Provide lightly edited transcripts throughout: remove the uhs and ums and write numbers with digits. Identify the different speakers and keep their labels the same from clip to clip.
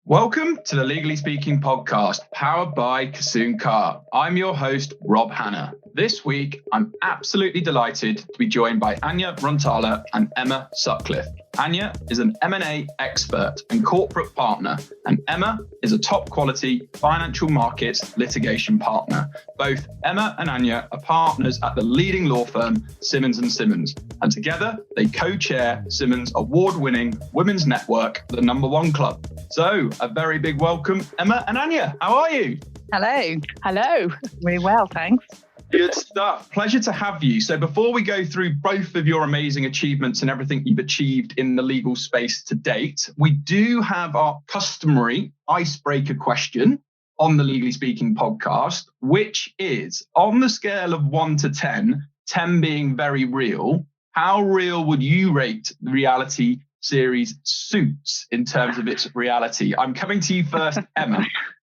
Speaker 1: Welcome to the Legally Speaking podcast, powered by Kassoon Car. I'm your host, Rob Hanna. This week, I'm absolutely delighted to be joined by Ania Rontaler and Emma Sutcliffe. Ania is an M&A expert and corporate partner, and Emma is a top quality financial markets litigation partner. Both Emma and Ania are partners at the leading law firm, Simmons Simmons, and together they co-chair Simmons' award-winning women's network, the Number One Club. So, a very big welcome, Emma and Ania. How are you?
Speaker 2: Hello.
Speaker 3: Hello.
Speaker 2: Really well, thanks.
Speaker 1: Good stuff. Pleasure to have you. So before we go through both of your amazing achievements and everything you've achieved in the legal space to date, we do have our customary icebreaker question on the Legally Speaking podcast, which is, on the scale of 1 to 10, 10 being very real, how real would you rate the reality series Suits in terms of its reality? I'm coming to you first, Emma.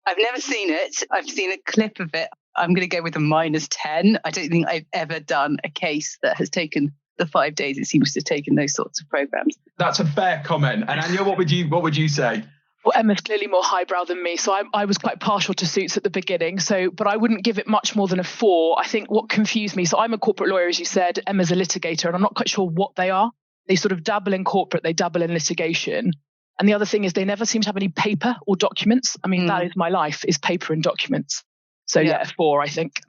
Speaker 2: I've never seen it. I've seen a clip of it. I'm going to go with a -10. I don't think I've ever done a case that has taken the 5 days it seems to take in those sorts of programs.
Speaker 1: That's a fair comment. And Ania, what would you say?
Speaker 3: Well, Emma's clearly more highbrow than me, so I was quite partial to Suits at the beginning. But I wouldn't give it much more than a 4. I think what confused me, so I'm a corporate lawyer, as you said. Emma's a litigator, and I'm not quite sure what they are. They sort of dabble in corporate, they dabble in litigation. And the other thing is they never seem to have any paper or documents. I mean, that is my life, is paper and documents. So yeah, 4, I think.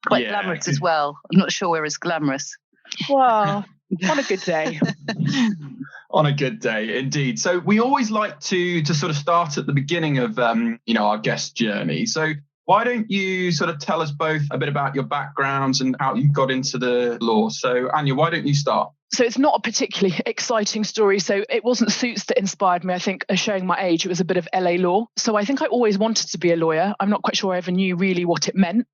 Speaker 2: Quite glamorous as well. I'm not sure we're as glamorous.
Speaker 3: Well, on a good day.
Speaker 1: On a good day, indeed. So we always like to sort of start at the beginning of our guest journey. So why don't you sort of tell us both a bit about your backgrounds and how you got into the law? So Ania, why don't you start?
Speaker 3: So it's not a particularly exciting story. So it wasn't Suits that inspired me. I think, showing my age, it was a bit of LA law. So I think I always wanted to be a lawyer. I'm not quite sure I ever knew really what it meant.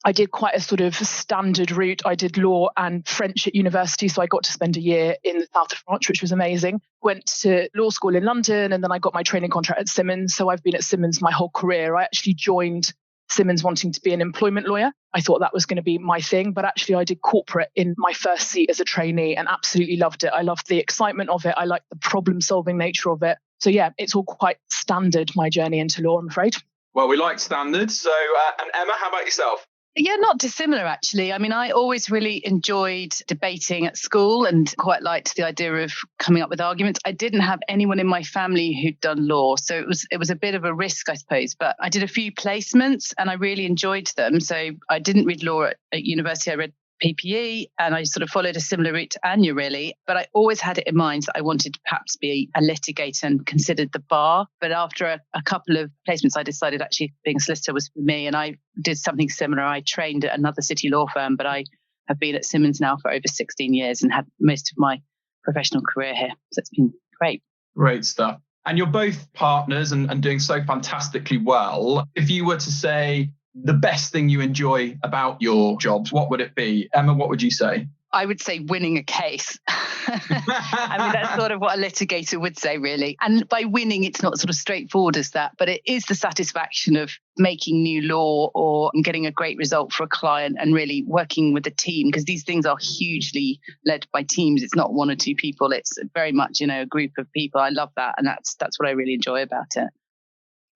Speaker 3: I did quite a sort of standard route. I did law and French at university. So I got to spend a year in the south of France, which was amazing. Went to law school in London, and then I got my training contract at Simmons. So I've been at Simmons my whole career. I actually joined Simmons wanting to be an employment lawyer. I thought that was going to be my thing, but actually I did corporate in my first seat as a trainee and absolutely loved it. I loved the excitement of it. I liked the problem-solving nature of it. So yeah, it's all quite standard, my journey into law, I'm afraid.
Speaker 1: Well, we like standards. So, and Emma, how about yourself?
Speaker 2: Yeah, not dissimilar, actually. I mean, I always really enjoyed debating at school and quite liked the idea of coming up with arguments. I didn't have anyone in my family who'd done law, so it was a bit of a risk, I suppose. But I did a few placements and I really enjoyed them. So I didn't read law at university. I read PPE, and I sort of followed a similar route to Ania, really. But I always had it in mind that I wanted to perhaps be a litigator and considered the bar. But after a couple of placements, I decided actually being a solicitor was for me, and I did something similar. I trained at another city law firm, but I have been at Simmons now for over 16 years and had most of my professional career here. So it's been great.
Speaker 1: Great stuff. And you're both partners and doing so fantastically well. If you were to say the best thing you enjoy about your jobs, what would it be? Emma, what would you say?
Speaker 2: I would say winning a case. I mean, that's sort of what a litigator would say, really. And by winning, it's not sort of straightforward as that, but it is the satisfaction of making new law or getting a great result for a client and really working with a team, because these things are hugely led by teams. It's not one or two people. It's very much, a group of people. I love that. And that's what I really enjoy about it.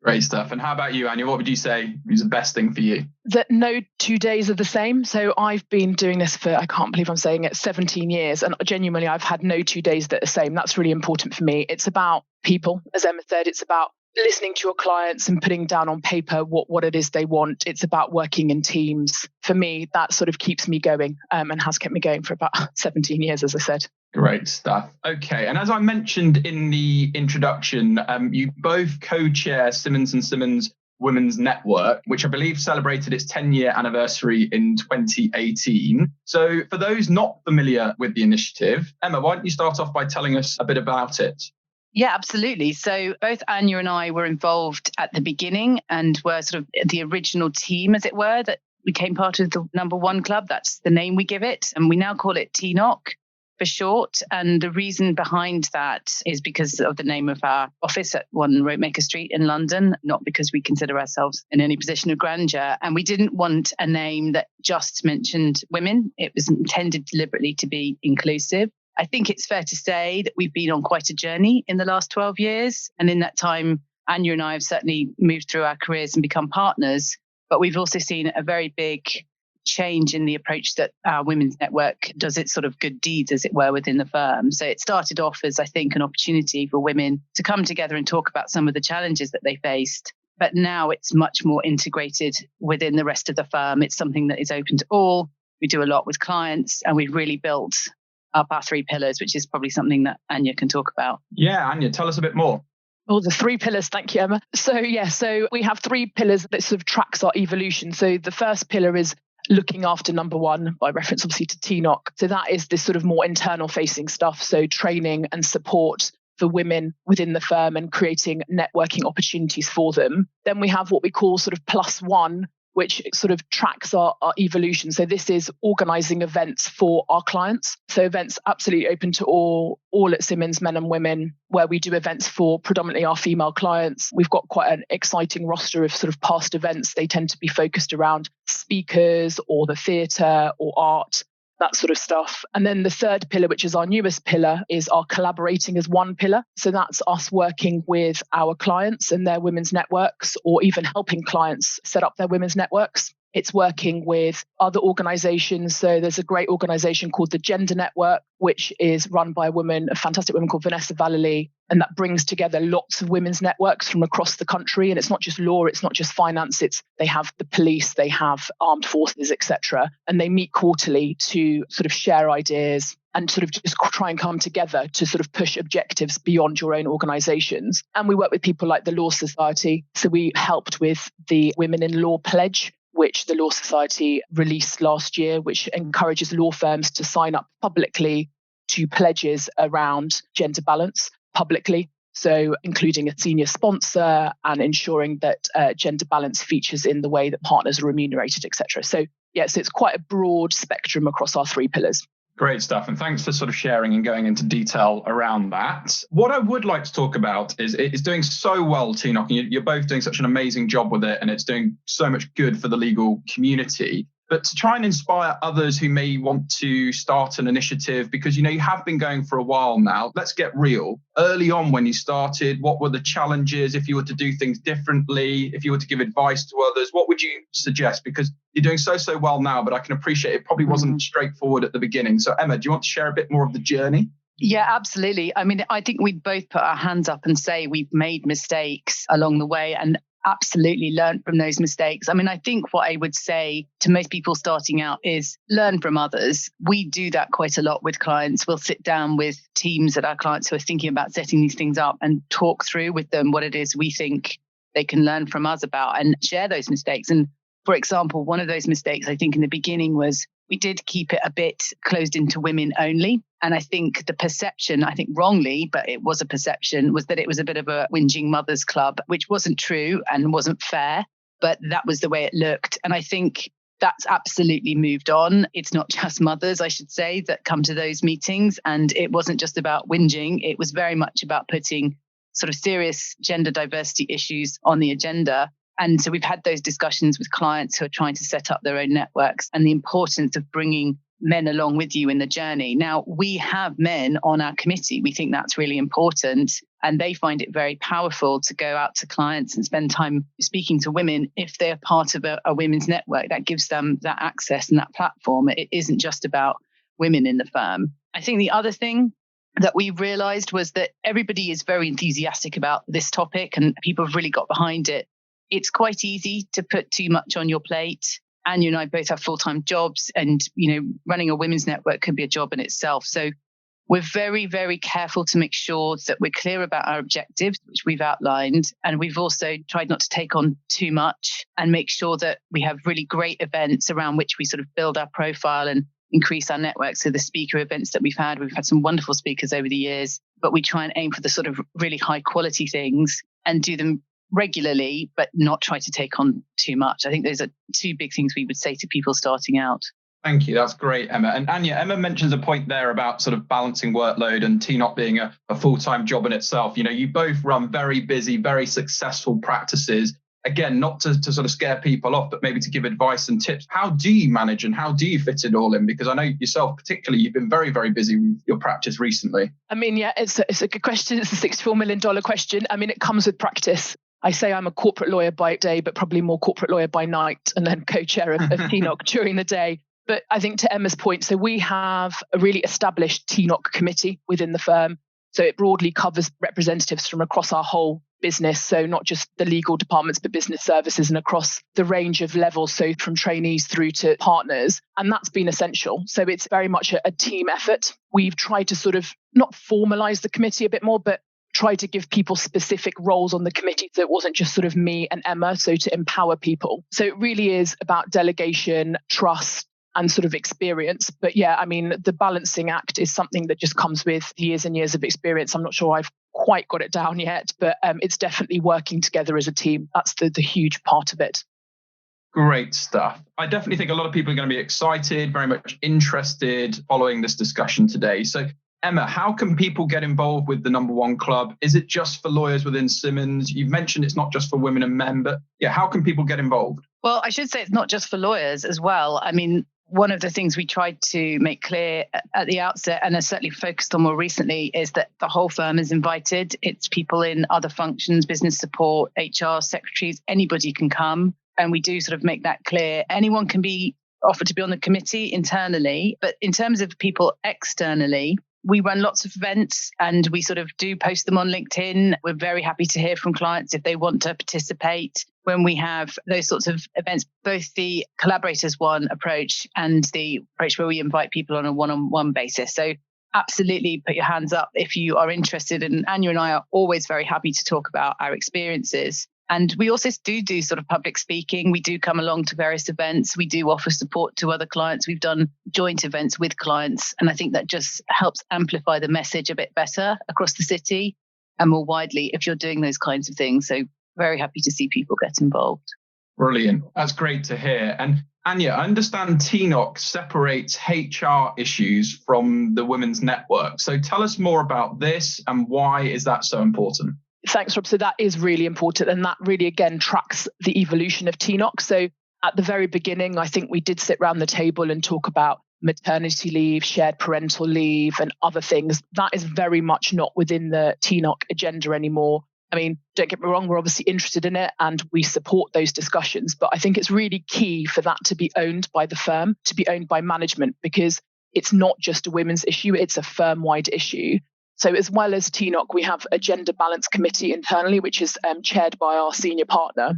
Speaker 1: Great stuff. And how about you, Ania? What would you say is the best thing for you?
Speaker 3: That no 2 days are the same. So I've been doing this for, I can't believe I'm saying it, 17 years. And genuinely, I've had no 2 days that are the same. That's really important for me. It's about people, as Emma said. It's about listening to your clients and putting down on paper what it is they want. It's about working in teams. For me, that sort of keeps me going and has kept me going for about 17 years, as I said.
Speaker 1: Great stuff. Okay. And as I mentioned in the introduction, you both co-chair Simmons Simmons Women's Network, which I believe celebrated its 10-year anniversary in 2018. So for those not familiar with the initiative, Emma, why don't you start off by telling us a bit about it?
Speaker 2: Yeah, absolutely. So both Ania and I were involved at the beginning and were sort of the original team, as it were, that became part of the Number One Club. That's the name we give it. And we now call it TNOC for short. And the reason behind that is because of the name of our office at 1 Ropemaker Street in London, not because we consider ourselves in any position of grandeur. And we didn't want a name that just mentioned women. It was intended deliberately to be inclusive. I think it's fair to say that we've been on quite a journey in the last 12 years. And in that time, Ania and I have certainly moved through our careers and become partners, but we've also seen a very big change in the approach that our women's network does its sort of good deeds, as it were, within the firm. So it started off as, I think, an opportunity for women to come together and talk about some of the challenges that they faced. But now it's much more integrated within the rest of the firm. It's something that is open to all. We do a lot with clients, and we've really built up our 3 pillars, which is probably something that Ania can talk about.
Speaker 1: Yeah, Ania, tell us a bit more.
Speaker 3: Oh, the 3 pillars. Thank you, Emma. So we have 3 pillars that sort of tracks our evolution. So the first pillar is looking after number 1, by reference obviously to TNOC. So that is this sort of more internal facing stuff. So training and support for women within the firm and creating networking opportunities for them. Then we have what we call sort of +1, which sort of tracks our evolution. So this is organising events for our clients. So events absolutely open to all at Simmons, men and women, where we do events for predominantly our female clients. We've got quite an exciting roster of sort of past events. They tend to be focused around speakers or the theatre or art, that sort of stuff. And then the third pillar, which is our newest pillar, is our collaborating as one pillar. So that's us working with our clients and their women's networks, or even helping clients set up their women's networks. It's working with other organizations. So there's a great organization called the Gender Network, which is run by a fantastic woman called Vanessa Vallely. And that brings together lots of women's networks from across the country. And it's not just law, it's not just finance. They have the police, they have armed forces, etc. And they meet quarterly to sort of share ideas and sort of just try and come together to sort of push objectives beyond your own organizations. And we work with people like the Law Society. So we helped with the Women in Law Pledge, which the Law Society released last year, which encourages law firms to sign up publicly to pledges around gender balance publicly. So including a senior sponsor and ensuring that gender balance features in the way that partners are remunerated, etc. So yes, it's quite a broad spectrum across our 3 pillars.
Speaker 1: Great stuff. And thanks for sort of sharing and going into detail around that. What I would like to talk about is it's doing so well, TNOC. You're both doing such an amazing job with it, and it's doing so much good for the legal community. But to try and inspire others who may want to start an initiative, because, you have been going for a while now. Let's get real. Early on when you started, what were the challenges? If you were to do things differently, if you were to give advice to others, what would you suggest? Because you're doing so well now, but I can appreciate it probably wasn't straightforward at the beginning. So Emma, do you want to share a bit more of the journey?
Speaker 2: Yeah, absolutely. I mean, I think we'd both put our hands up and say we've made mistakes along the way and absolutely learned from those mistakes. I mean, I think what I would say to most people starting out is learn from others. We do that quite a lot with clients. We'll sit down with teams at our clients who are thinking about setting these things up and talk through with them what it is we think they can learn from us about and share those mistakes. And for example, one of those mistakes I think in the beginning was we did keep it a bit closed into women only. And I think the perception, I think wrongly, but it was a perception, was that it was a bit of a whinging mothers club, which wasn't true and wasn't fair, but that was the way it looked. And I think that's absolutely moved on. It's not just mothers, I should say, that come to those meetings. And it wasn't just about whinging. It was very much about putting sort of serious gender diversity issues on the agenda. And so we've had those discussions with clients who are trying to set up their own networks and the importance of bringing men along with you in the journey. Now, we have men on our committee. We think that's really important. And they find it very powerful to go out to clients and spend time speaking to women if they're part of a women's network. That gives them that access and that platform. It isn't just about women in the firm. I think the other thing that we realized was that everybody is very enthusiastic about this topic and people have really got behind it. It's quite easy to put too much on your plate. Ania and I both have full-time jobs and, running a women's network could be a job in itself. So we're very, very careful to make sure that we're clear about our objectives, which we've outlined. And we've also tried not to take on too much and make sure that we have really great events around which we sort of build our profile and increase our network. So the speaker events that we've had some wonderful speakers over the years, but we try and aim for the sort of really high quality things and do them regularly, but not try to take on too much. I think those are 2 big things we would say to people starting out.
Speaker 1: Thank you. That's great, Emma. And Ania, Emma mentions a point there about sort of balancing workload and TNOC being a full-time job in itself. You both run very busy, very successful practices. again, not to sort of scare people off, but maybe to give advice and tips. How do you manage and how do you fit it all in? Because I know yourself, particularly, you've been very, very busy with your practice recently.
Speaker 3: I mean, yeah, it's a good question. It's a $64 million question. I mean, it comes with practice. I say I'm a corporate lawyer by day, but probably more corporate lawyer by night, and then co-chair of TNOC during the day. But I think to Emma's point, so we have a really established TNOC committee within the firm. So it broadly covers representatives from across our whole business. So not just the legal departments, but business services and across the range of levels. So from trainees through to partners. And that's been essential. So it's very much a team effort. We've tried to sort of not formalize the committee a bit more, but try to give people specific roles on the committee. So it wasn't just sort of me and Emma. So to empower people. So it really is about delegation, trust, and sort of experience. But yeah, I mean, the balancing act is something that just comes with years and years of experience. I'm not sure I've quite got it down yet, but it's definitely working together as a team. That's the huge part of it.
Speaker 1: Great stuff. I definitely think a lot of people are going to be excited, very much interested following this discussion today. So Emma, how can people get involved with the Number One Club? Is it just for lawyers within Simmons? You've mentioned it's not just for women and men, but yeah, how can people get involved?
Speaker 2: Well, I should say it's not just for lawyers as well. I mean, one of the things we tried to make clear at the outset, and are certainly focused on more recently, is that the whole firm is invited. It's people in other functions, business support, HR, secretaries, anybody can come. And we do sort of make that clear. Anyone can be offered to be on the committee internally, but in terms of people externally, we run lots of events and we sort of do post them on LinkedIn. We're very happy to hear from clients if they want to participate. When we have those sorts of events, both the collaborators one approach and the approach where we invite people on a one-on-one basis. So absolutely put your hands up if you are interested. And Ania and I are always very happy to talk about our experiences. And we also do sort of public speaking. We do come along to various events. We do offer support to other clients. We've done joint events with clients. And I think that just helps amplify the message a bit better across the city and more widely if you're doing those kinds of things. So very happy to see people get involved.
Speaker 1: Brilliant. That's great to hear. And Ania, I understand TNOC separates HR issues from the women's network. So tell us more about this and why is that so important?
Speaker 3: Thanks, Rob. So that is really important. And that really, again, tracks the evolution of TNOC. So at the very beginning, I think we did sit around the table and talk about maternity leave, shared parental leave, and other things. That is very much not within the TNOC agenda anymore. I mean, don't get me wrong, we're obviously interested in it and we support those discussions. But I think it's really key for that to be owned by the firm, to be owned by management, because it's not just a women's issue, it's a firm-wide issue. So as well as TNOC, we have a gender balance committee internally, which is chaired by our senior partner,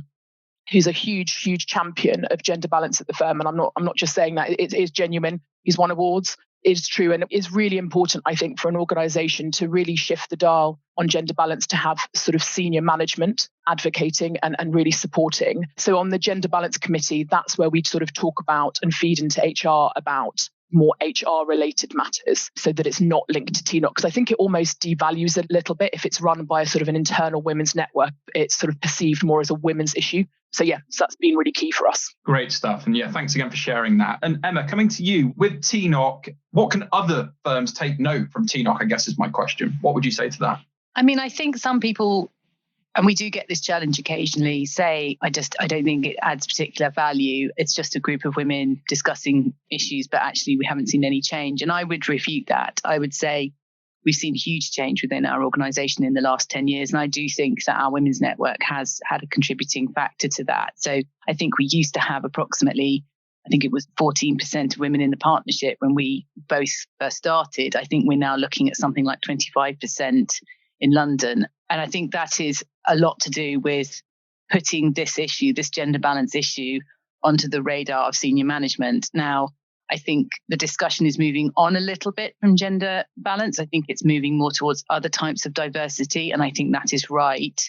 Speaker 3: who's a huge champion of gender balance at the firm. And I'm not just saying that, it is genuine. He's won awards. It's true. And it is really important, I think, for an organization to really shift the dial on gender balance, to have sort of senior management advocating and really supporting. So on the gender balance committee, that's where we sort of talk about and feed into HR about more HR related matters so that it's not linked to TNOC. Because I think it almost devalues it a little bit if it's run by a sort of an internal women's network. It's sort of perceived more as a women's issue. So yeah, so that's been really key for us.
Speaker 1: Great stuff. And yeah, thanks again for sharing that. And Emma, coming to you with TNOC, what can other firms take note from TNOC, I guess is my question. What would you say to that?
Speaker 2: I mean, I think some people, and we do get this challenge occasionally, say, I don't think it adds particular value. It's just a group of women discussing issues, but actually we haven't seen any change. And I would refute that. I would say we've seen huge change within our organisation in the last 10 years. And I do think that our women's network has had a contributing factor to that. So I think we used to have approximately, I think it was 14% of women in the partnership when we both first started. I think we're now looking at something like 25% in London. And I think that is a lot to do with putting this issue, this gender balance issue, onto the radar of senior management. Now, I think the discussion is moving on a little bit from gender balance. I think it's moving more towards other types of diversity, and I think that is right.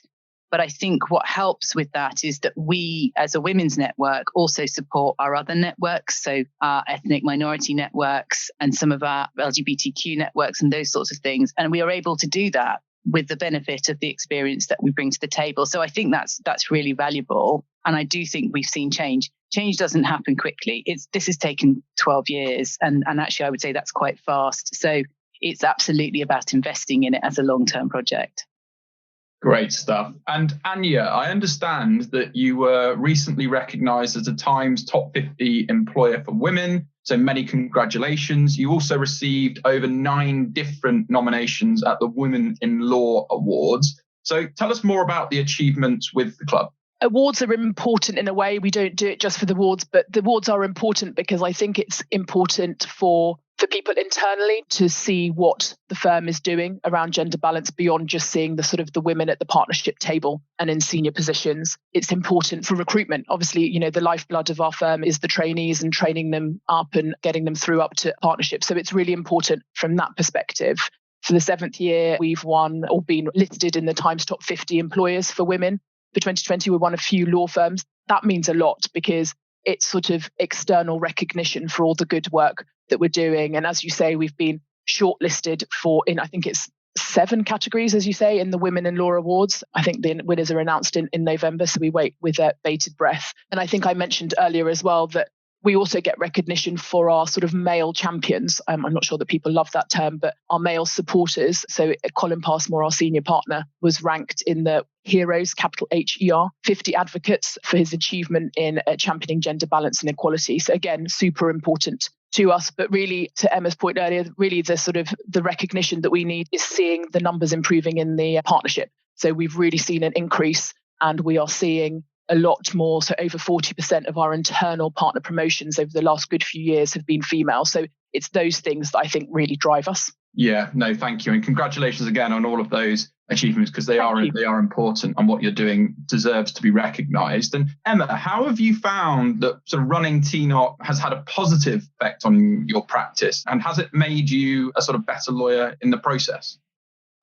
Speaker 2: But I think what helps with that is that we, as a women's network, also support our other networks, so our ethnic minority networks and some of our LGBTQ networks and those sorts of things. And we are able to do that with the benefit of the experience that we bring to the table. So I think that's really valuable. And I do think we've seen change. Change doesn't happen quickly. This has taken 12 years. And actually, I would say that's quite fast. So it's absolutely about investing in it as a long-term project.
Speaker 1: Great stuff. And Ania, I understand that you were recently recognised as a Times Top 50 Employer for Women. So many congratulations. You also received over 9 different nominations at the Women in Law Awards. So tell us more about the achievements with the club.
Speaker 3: Awards are important in a way. We don't do it just for the awards, but the awards are important because I think it's important for people internally to see what the firm is doing around gender balance beyond just seeing the sort of the women at the partnership table and in senior positions. It's important for recruitment. Obviously, the lifeblood of our firm is the trainees and training them up and getting them through up to partnership. So it's really important from that perspective. For the 7th year, we've won or been listed in the Times Top 50 Employers for Women. For 2020, we're one of few law firms. That means a lot because it's sort of external recognition for all the good work that we're doing. And as you say, we've been shortlisted I think it's 7 categories, as you say, in the Women in Law Awards. I think the winners are announced in November, so we wait with bated breath. And I think I mentioned earlier as well that we also get recognition for our sort of male champions. I'm not sure that people love that term, but our male supporters. So Colin Passmore, our senior partner, was ranked in the Heroes, capital HER, 50 advocates for his achievement in championing gender balance and equality. So again, super important to us. But really, to Emma's point earlier, really the sort of the recognition that we need is seeing the numbers improving in the partnership. So we've really seen an increase and we are seeing a lot more. So over 40% of our internal partner promotions over the last good few years have been female. So it's those things that I think really drive us.
Speaker 1: Yeah, no, thank you. And congratulations again on all of those achievements because they are important and what you're doing deserves to be recognised. And Emma, how have you found that sort of running TNOC has had a positive effect on your practice? And has it made you a sort of better lawyer in the process?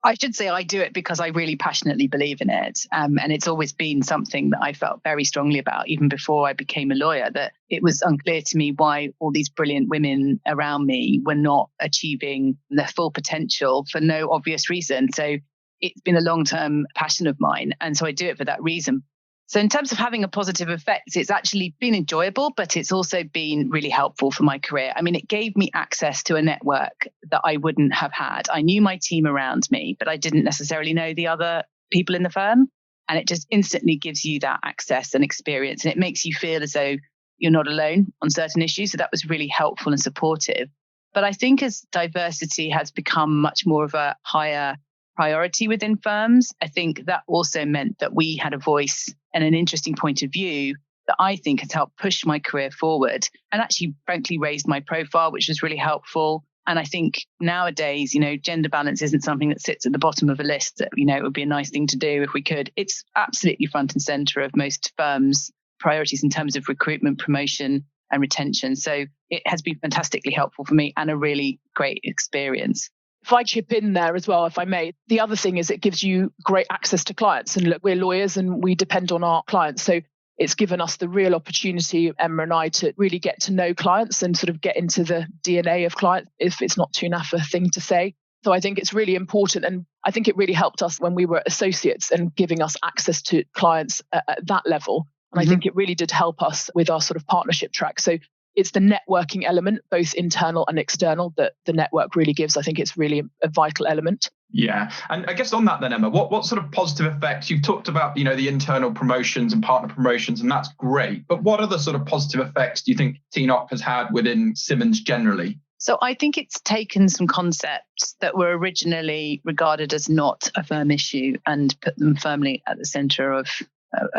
Speaker 2: I should say I do it because I really passionately believe in it. And it's always been something that I felt very strongly about, even before I became a lawyer, that it was unclear to me why all these brilliant women around me were not achieving their full potential for no obvious reason. So it's been a long-term passion of mine. And so I do it for that reason. So in terms of having a positive effect, it's actually been enjoyable, but it's also been really helpful for my career. I mean, it gave me access to a network that I wouldn't have had. I knew my team around me, but I didn't necessarily know the other people in the firm. And it just instantly gives you that access and experience. And it makes you feel as though you're not alone on certain issues. So that was really helpful and supportive. But I think as diversity has become much more of a higher priority within firms, I think that also meant that we had a voice and an interesting point of view that I think has helped push my career forward and actually, frankly, raised my profile, which was really helpful. And I think nowadays, gender balance isn't something that sits at the bottom of a list that, it would be a nice thing to do if we could. It's absolutely front and center of most firms' priorities in terms of recruitment, promotion and retention. So it has been fantastically helpful for me and a really great experience.
Speaker 3: If I chip in there as well, if I may, the other thing is it gives you great access to clients. And look, we're lawyers and we depend on our clients. So it's given us the real opportunity, Emma and I, to really get to know clients and sort of get into the DNA of clients, if it's not too naff a thing to say. So I think it's really important. And I think it really helped us when we were associates and giving us access to clients at that level. And I think it really did help us with our sort of partnership track. So it's the networking element, both internal and external, that the network really gives. I think it's really a vital element.
Speaker 1: Yeah. And I guess on that then, Emma, what sort of positive effects? You've talked about, the internal promotions and partner promotions, and that's great. But what other sort of positive effects do you think TNOC has had within Simmons generally?
Speaker 2: So I think it's taken some concepts that were originally regarded as not a firm issue and put them firmly at the centre of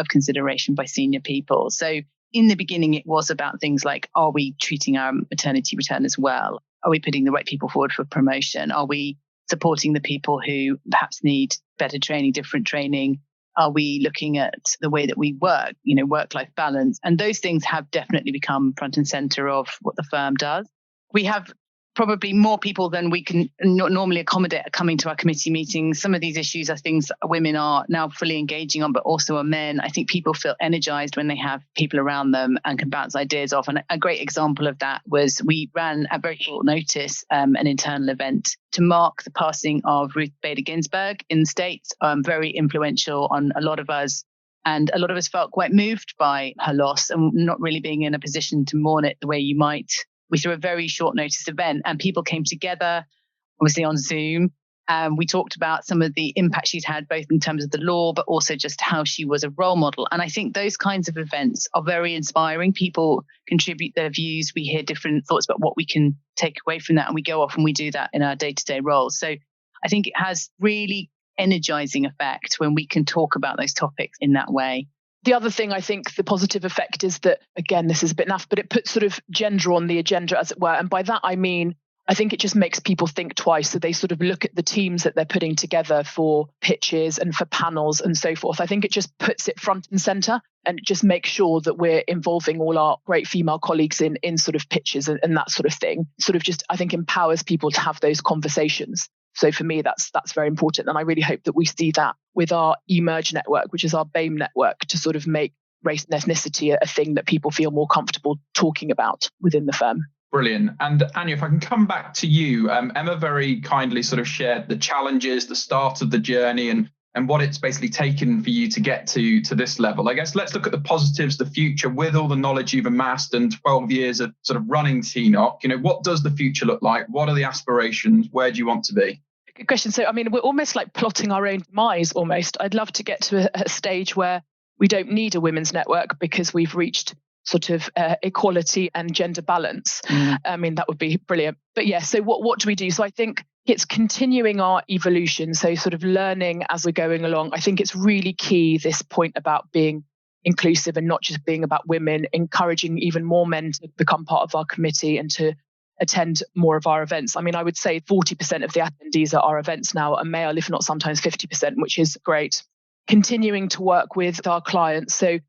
Speaker 2: consideration by senior people. So in the beginning, it was about things like, are we treating our maternity return as well? Are we putting the right people forward for promotion? Are we supporting the people who perhaps need better training, different training? Are we looking at the way that we work, work-life balance? And those things have definitely become front and center of what the firm does. We have probably more people than we can normally accommodate coming to our committee meetings. Some of these issues are things women are now fully engaging on, but also are men. I think people feel energized when they have people around them and can bounce ideas off. And a great example of that was we ran at very short notice an internal event to mark the passing of Ruth Bader Ginsburg in the States, very influential on a lot of us. And a lot of us felt quite moved by her loss and not really being in a position to mourn it the way you might. We threw a very short notice event and people came together, obviously on Zoom, We talked about some of the impact she's had, both in terms of the law, but also just how she was a role model. And I think those kinds of events are very inspiring. People contribute their views. We hear different thoughts about what we can take away from that. And we go off and we do that in our day-to-day roles. So I think it has really energizing effect when we can talk about those topics in that way.
Speaker 3: The other thing, I think the positive effect is that, again, this is a bit naff, but it puts sort of gender on the agenda, as it were. And by that, I mean, I think it just makes people think twice. So they sort of look at the teams that they're putting together for pitches and for panels and so forth. I think it just puts it front and center and just makes sure that we're involving all our great female colleagues in sort of pitches and that sort of thing. Sort of just, I think, empowers people to have those conversations. So for me, that's very important. And I really hope that we see that with our eMerge network, which is our BAME network, to sort of make race and ethnicity a thing that people feel more comfortable talking about within the firm.
Speaker 1: Brilliant. And Ania, if I can come back to you, Emma very kindly sort of shared the challenges, the start of the journey and what it's basically taken for you to get to this level. I guess let's look at the positives, the future, with all the knowledge you've amassed and 12 years of sort of running TNOC. What does the future look like? What are the aspirations? Where do you want to be?
Speaker 3: Good question. So, I mean, we're almost like plotting our own demise almost. I'd love to get to a stage where we don't need a women's network because we've reached sort of equality and gender balance. I mean, that would be brilliant. But yeah, so what do we do? So I think it's continuing our evolution. So sort of learning as we're going along. I think it's really key, this point about being inclusive and not just being about women, encouraging even more men to become part of our committee and to attend more of our events. I mean, I would say 40% of the attendees at our events now are male, if not sometimes 50%, which is great. Continuing to work with our clients. So,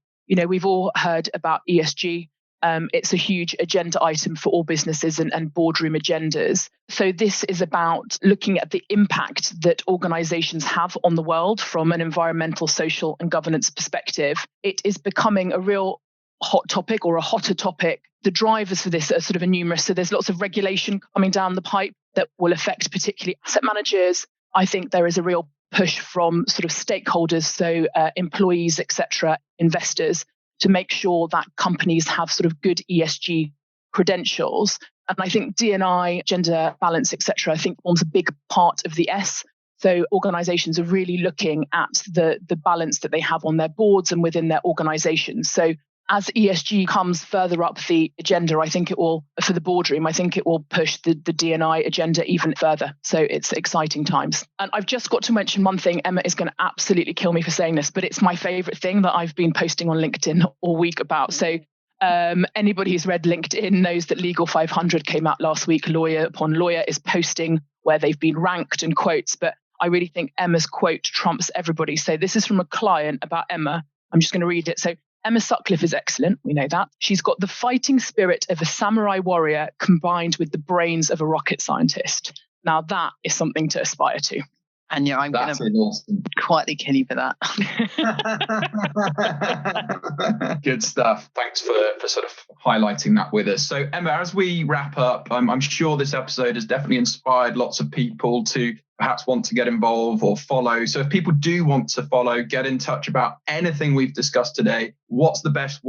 Speaker 3: we've all heard about ESG. It's a huge agenda item for all businesses and boardroom agendas. So this is about looking at the impact that organizations have on the world from an environmental, social, and governance perspective. It is becoming a real hot topic or a hotter topic. The drivers for this are sort of numerous. So there's lots of regulation coming down the pipe that will affect particularly asset managers. I think there is a real push from sort of stakeholders, so employees, etc., investors, to make sure that companies have sort of good ESG credentials. And I think D&I, gender balance, etc., I think forms a big part of the S. So organizations are really looking at the balance that they have on their boards and within their organizations. So as ESG comes further up the agenda, I think it will, for the boardroom, I think it will push the D&I agenda even further. So it's exciting times. And I've just got to mention one thing. Emma is going to absolutely kill me for saying this, but it's my favorite thing that I've been posting on LinkedIn all week about. So anybody who's read LinkedIn knows that Legal 500 came out last week. Lawyer upon lawyer is posting where they've been ranked and quotes. But I really think Emma's quote trumps everybody. So this is from a client about Emma. I'm just going to read it. So Emma Sutcliffe is excellent. We know that. She's got the fighting spirit of a samurai warrior combined with the brains of a rocket scientist. Now that is something to aspire to.
Speaker 2: Ania, I'm going to quietly kill you for that.
Speaker 1: Good stuff. Thanks for sort of highlighting that with us. So Emma, as we wrap up, I'm sure this episode has definitely inspired lots of people to perhaps want to get involved or follow. So if people do want to follow, get in touch about anything we've discussed today, what's the best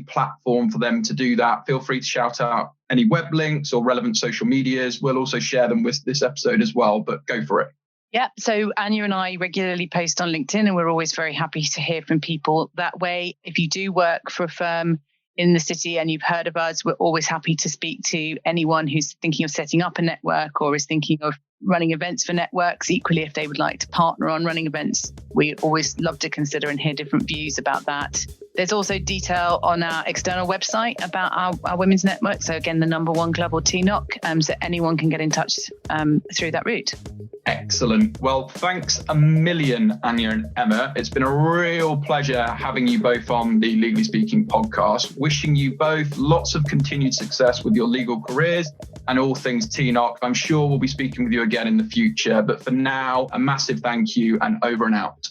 Speaker 1: platform for them to do that? Feel free to shout out any web links or relevant social medias. We'll also share them with this episode as well, but go for it.
Speaker 2: Yeah, so Ania and I regularly post on LinkedIn and we're always very happy to hear from people that way. If you do work for a firm in the city and you've heard of us, we're always happy to speak to anyone who's thinking of setting up a network or is thinking of running events for networks. Equally, if they would like to partner on running events, we always love to consider and hear different views about that. There's also detail on our external website about our women's network. So again, the number one club or TNOC, so anyone can get in touch through that route.
Speaker 1: Excellent. Well, thanks a million, Ania and Emma. It's been a real pleasure having you both on the Legally Speaking podcast. Wishing you both lots of continued success with your legal careers and all things TNOC. I'm sure we'll be speaking with you again in the future. But for now, a massive thank you and over and out.